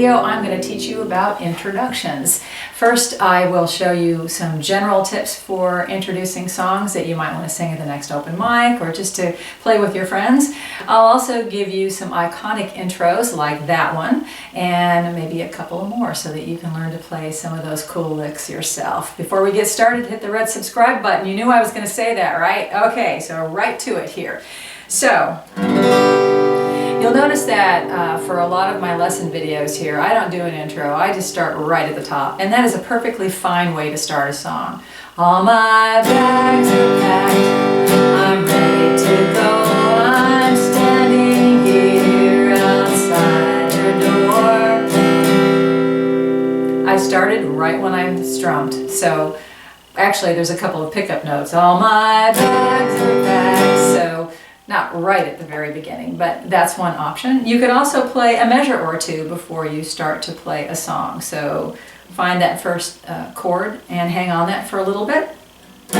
video, I'm going to teach you about introductions. First, I will show you some general tips for introducing songs that you might want to sing at the next open mic or just to play with your friends. I'll also give you some iconic intros like that one and maybe a couple more so that you can learn to play some of those cool licks yourself. Before we get started, hit the red subscribe button. You knew I was going to say that, right? Okay, so right to it here. So, you'll notice that for a lot of my lesson videos here, I don't do an intro. I just start right at the top. And that is a perfectly fine way to start a song. All my bags are packed, I'm ready to go. I'm standing here outside your door. I started right when I strummed. So actually there's a couple of pickup notes. All my bags are packed. So not right at the very beginning, but that's one option. You could also play a measure or two before you start to play a song. So find that first chord and hang on that for a little bit. All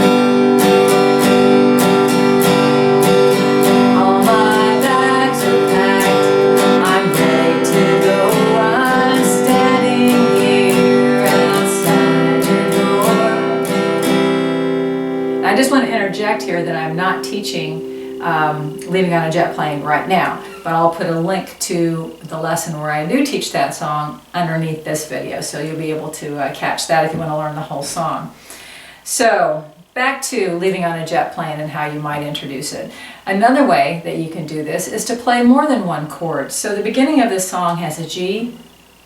my bags are packed, I'm ready to go. I'm standing here outside your door. I just want to interject here that I'm not teaching Leaving on a Jet Plane right now, but I'll put a link to the lesson where I do teach that song underneath this video, so you'll be able to catch that if you want to learn the whole song. So back to Leaving on a Jet Plane and how you might introduce it. Another way that you can do this is to play more than one chord. So the beginning of this song has a G,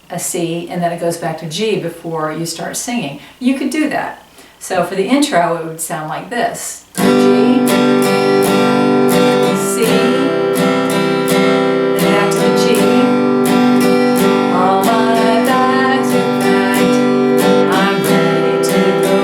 a C, and then it goes back to G before you start singing. You could do that. So for the intro it would sound like this. G, C, then back to the G. All my bags are packed, I'm ready to go.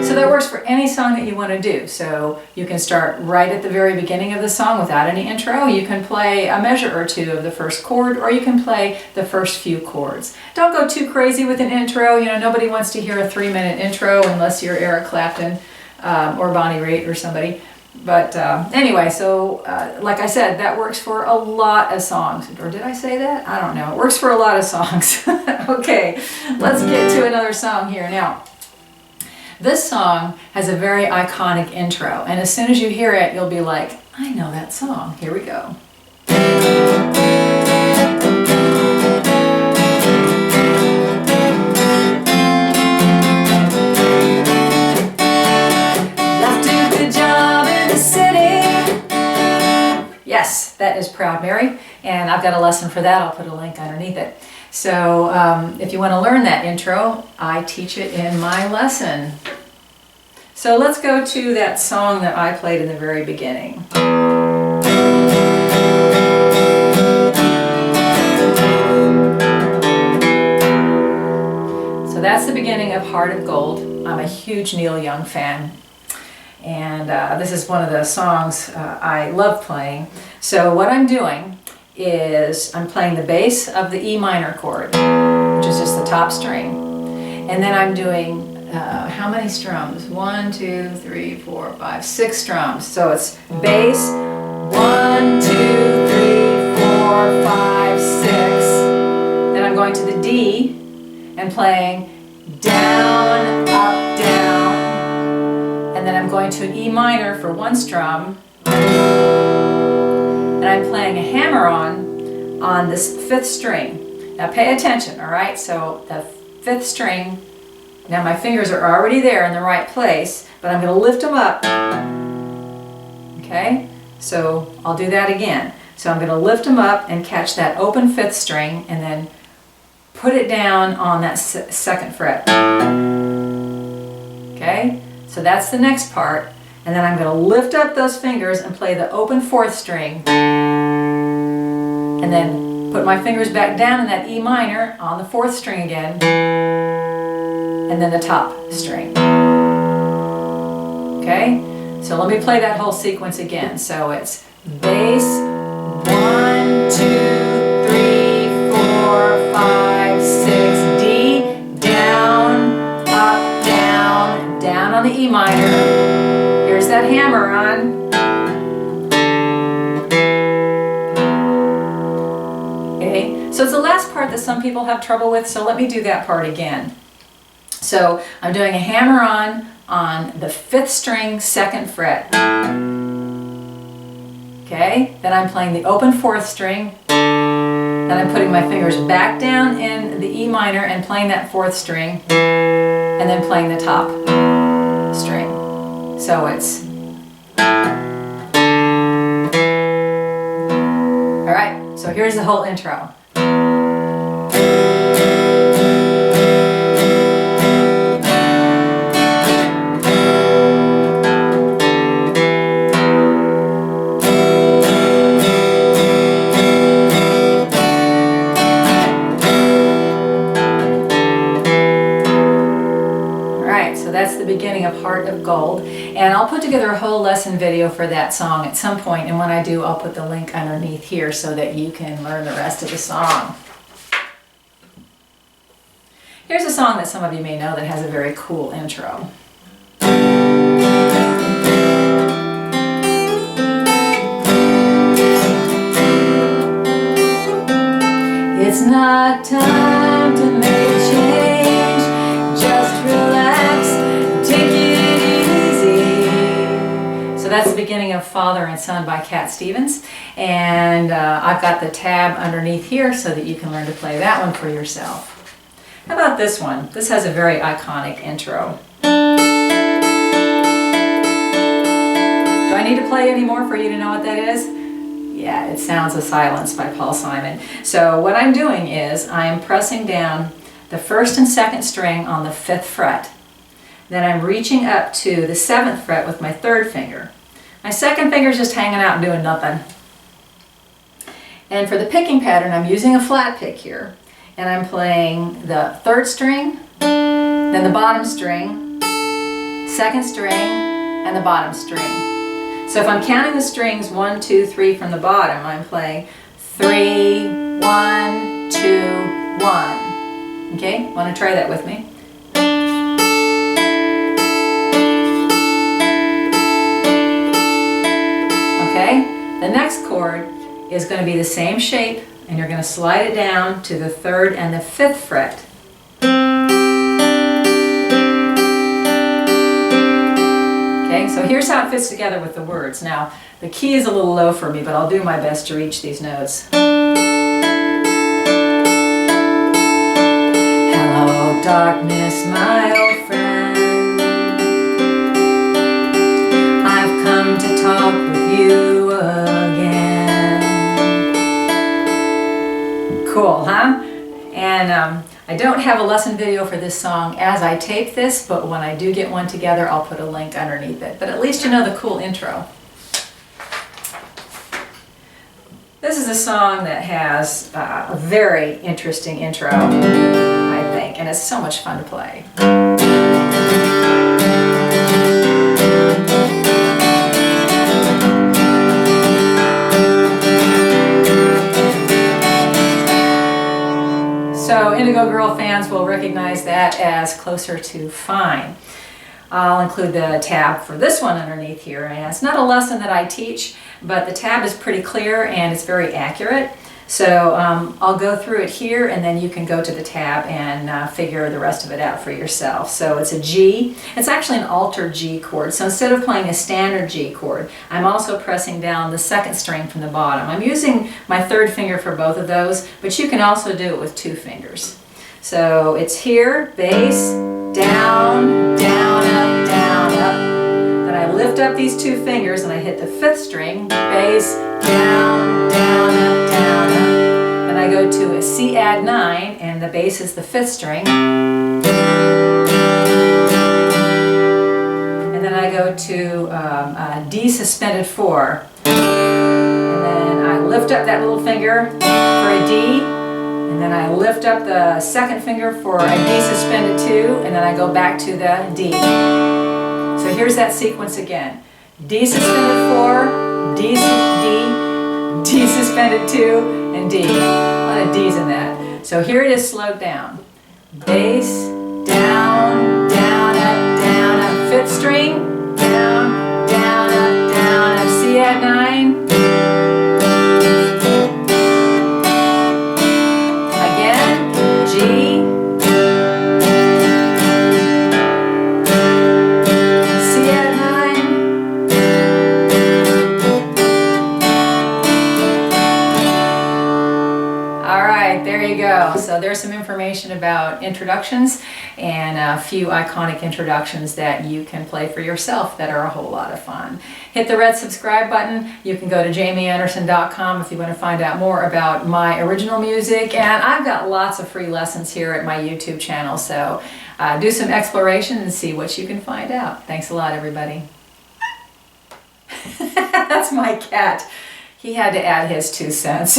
So that works for any song that you want to do. So you can start right at the very beginning of the song without any intro. You can play a measure or two of the first chord, or you can play the first few chords. Don't go too crazy with an intro. You know, nobody wants to hear a 3-minute intro unless you're Eric Clapton or Bonnie Raitt or somebody. But anyway, so like I said, that works for a lot of songs. Or did I say that? I don't know. It works for a lot of songs. Okay, let's get to another song here. Now, this song has a very iconic intro. And as soon as you hear it, you'll be like, I know that song. Here we go. Yes, that is Proud Mary, and I've got a lesson for that. I'll put a link underneath it. So if you want to learn that intro, I teach it in my lesson. So let's go to that song that I played in the very beginning. So that's the beginning of Heart of Gold. I'm a huge Neil Young fan. And this is one of the songs I love playing. So what I'm doing is I'm playing the bass of the E minor chord, which is just the top string. And then I'm doing, how many strums? 1, 2, 3, 4, 5, 6 strums. So it's bass, 1, 2, 3, 4, 5, 6. Then I'm going to the D and playing down, up, down. And then I'm going to an E minor for 1 strum, and I'm playing a hammer on this 5th string. Now pay attention, all right? So the 5th string, now my fingers are already there in the right place, but I'm going to lift them up. Okay? So I'll do that again. So I'm going to lift them up and catch that open 5th string, and then put it down on that 2nd fret. Okay? So that's the next part, and then I'm going to lift up those fingers and play the open 4th string, and then put my fingers back down in that E minor on the 4th string again, and then the top string. Okay? So let me play that whole sequence again. So it's bass, 1, 2, 3, 4, 5, 6, D, down, up, down, down on the E minor. Here's that hammer on. Okay, so it's the last part that some people have trouble with, so let me do that part again. So I'm doing a hammer-on the 5th string, 2nd fret. Okay, then I'm playing the open 4th string. Then I'm putting my fingers back down in the E minor and playing that 4th string, and then playing the top string. So it's... Alright, so here's the whole intro. That's the beginning of Heart of Gold, and I'll put together a whole lesson video for that song at some point, and when I do, I'll put the link underneath here so that you can learn the rest of the song. Here's a song that some of you may know that has a very cool intro. It's not time to make a change, just relax. So that's the beginning of Father and Son by Cat Stevens, and I've got the tab underneath here so that you can learn to play that one for yourself. How about this one? This has a very iconic intro. Do I need to play any more for you to know what that is? Yeah, it Sounds of Silence by Paul Simon. So what I'm doing is I'm pressing down the 1st and 2nd string on the 5th fret. Then I'm reaching up to the 7th fret with my 3rd finger. My 2nd finger is just hanging out and doing nothing. And for the picking pattern, I'm using a flat pick here. And I'm playing the 3rd string, then the bottom string, 2nd string, and the bottom string. So if I'm counting the strings 1, 2, 3 from the bottom, I'm playing 3, 1, 2, 1. Okay, want to try that with me? Okay, the next chord is going to be the same shape, and you're going to slide it down to the 3rd and the 5th fret. Okay, so here's how it fits together with the words. Now, the key is a little low for me, but I'll do my best to reach these notes. Hello, darkness, my old friend. I've come to talk with you again. Cool, huh? And I don't have a lesson video for this song as I tape this, but when I do get one together, I'll put a link underneath it. But at least you know the cool intro. This is a song that has a very interesting intro, I think, and it's so much fun to play. So Indigo Girl fans will recognize that as Closer to Fine. I'll include the tab for this one underneath here, and it's not a lesson that I teach, but the tab is pretty clear and it's very accurate. So I'll go through it here, and then you can go to the tab and figure the rest of it out for yourself. So it's a G. It's actually an altered G chord. So instead of playing a standard G chord, I'm also pressing down the 2nd string from the bottom. I'm using my 3rd finger for both of those, but you can also do it with 2 fingers. So it's here, bass, down, down, up, down, up. Then I lift up these 2 fingers and I hit the 5th string, bass, down, down, up, down, up. Then I go to a C add 9, and the bass is the 5th string. And then I go to a D suspended 4. And then I lift up that little finger for a D. And then I lift up the 2nd finger for a D suspended 2, and then I go back to the D. So here's that sequence again. D suspended 4, D suspended 2, and D. A lot of D's in that. So here it is slowed down. Bass, down, down, up, 5th string, down, down, up, C add 9. there you go. So there's some information about introductions and a few iconic introductions that you can play for yourself that are a whole lot of fun. Hit the red subscribe button. You can go to jamieanderson.com if you want to find out more about my original music. And I've got lots of free lessons here at my YouTube channel. So do some exploration and see what you can find out. Thanks a lot, everybody. That's my cat. He had to add his 2 cents.